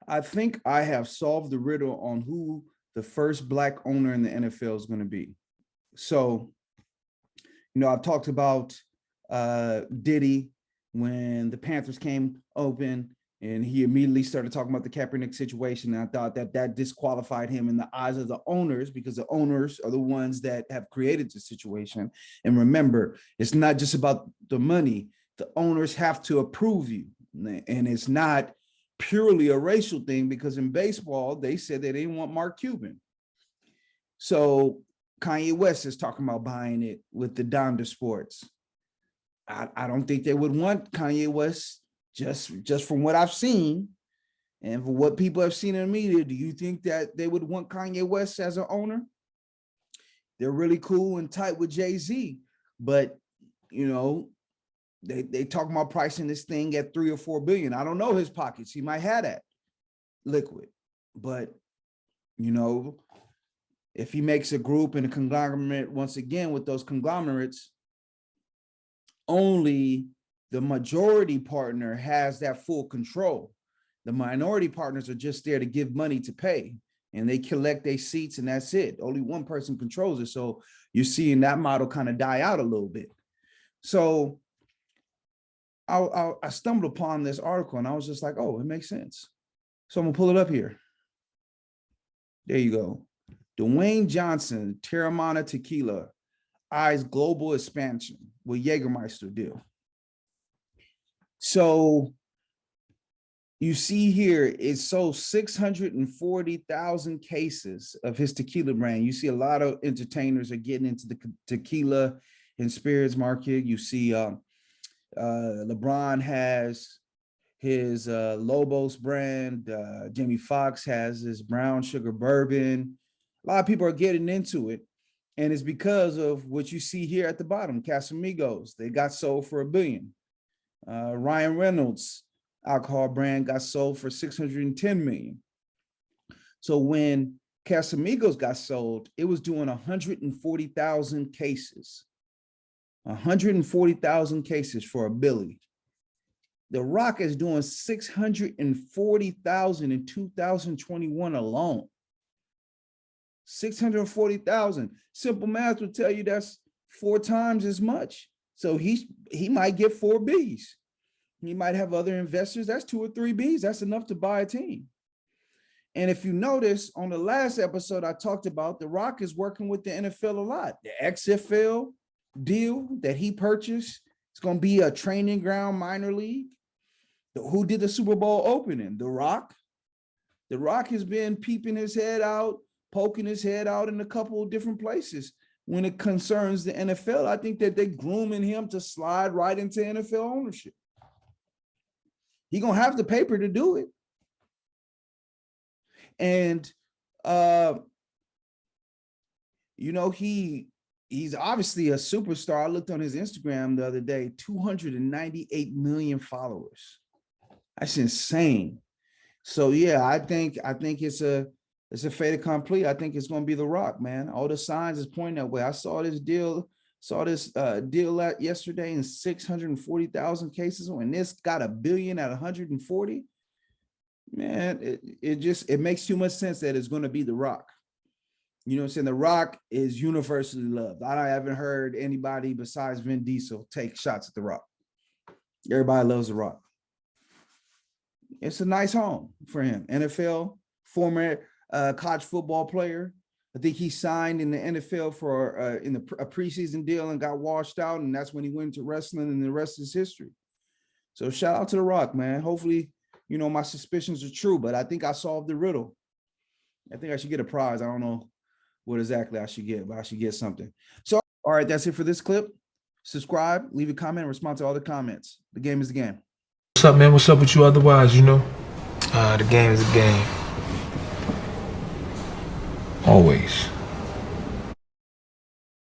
I think I have solved the riddle on who the first black owner in the NFL is going to be. So, I've talked about Diddy when the Panthers came open, and he immediately started talking about the Kaepernick situation. And I thought that disqualified him in the eyes of the owners, because the owners are the ones that have created the situation. And remember, it's not just about the money. The owners have to approve you. And it's not purely a racial thing, because in baseball, they said they didn't want Mark Cuban. So Kanye West is talking about buying it with the Donda Sports. I don't think they would want Kanye West, just from what I've seen and for what people have seen in the media. Do you think that they would want Kanye West as an owner? They're really cool and tight with Jay-Z, but they talk about pricing this thing at 3 or 4 billion. I don't know his pockets. He might have that liquid, but if he makes a group and a conglomerate, once again, with those conglomerates, only the majority partner has that full control. The minority partners are just there to give money to pay, and they collect their seats, and that's it. Only one person controls it. So you're seeing that model kind of die out a little bit. So I stumbled upon this article, and I was just like, oh, it makes sense. So I'm gonna pull it up here. There you go. Dwayne Johnson, Terramana Tequila, eyes global expansion with Jägermeister deal. So you see here, it sold 640,000 cases of his tequila brand. You see a lot of entertainers are getting into the tequila and spirits market. You see LeBron has his Lobos brand. Jamie Foxx has his brown sugar bourbon. A lot of people are getting into it. And it's because of what you see here at the bottom, Casamigos. They got sold for $1 billion. Ryan Reynolds alcohol brand got sold for $610 million. So when Casamigos got sold, it was doing 140,000 cases. 140,000 cases for $1 billion. The Rock is doing 640,000 in 2021 alone. 640,000. Simple math will tell you that's 4 times as much. So he might get 4 Bs. He might have other investors. That's 2 or 3 Bs. That's enough to buy a team. And if you notice, on the last episode, I talked about The Rock is working with the NFL a lot. The XFL deal that he purchased, it's going to be a training ground minor league. Who did the Super Bowl opening? The Rock. The Rock has been peeping his head out, poking his head out in a couple of different places when it concerns the NFL. I think that they're grooming him to slide right into NFL ownership. He's going to have the paper to do it. And, he's obviously a superstar. I looked on his Instagram the other day, 298 million followers. That's insane. So yeah, I think it's a fait accompli. I think it's going to be The Rock, man. All the signs is pointing that way. I saw this deal yesterday in 640,000 cases, and this got $1 billion at 140. Man, it makes too much sense that it's going to be The Rock. You know what I'm saying? The Rock is universally loved. I haven't heard anybody besides Vin Diesel take shots at The Rock. Everybody loves The Rock. It's a nice home for him. NFL, former college football player. I think he signed in the NFL for a preseason deal and got washed out, and that's when he went to wrestling, and the rest is history. So shout out to The Rock, man. Hopefully, my suspicions are true, but I think I solved the riddle. I think I should get a prize. I don't know what exactly I should get, but I should get something. So, all right, that's it for this clip. Subscribe, leave a comment, respond to all the comments. The game is the game. What's up, man? What's up with you otherwise, The game is a game. Always.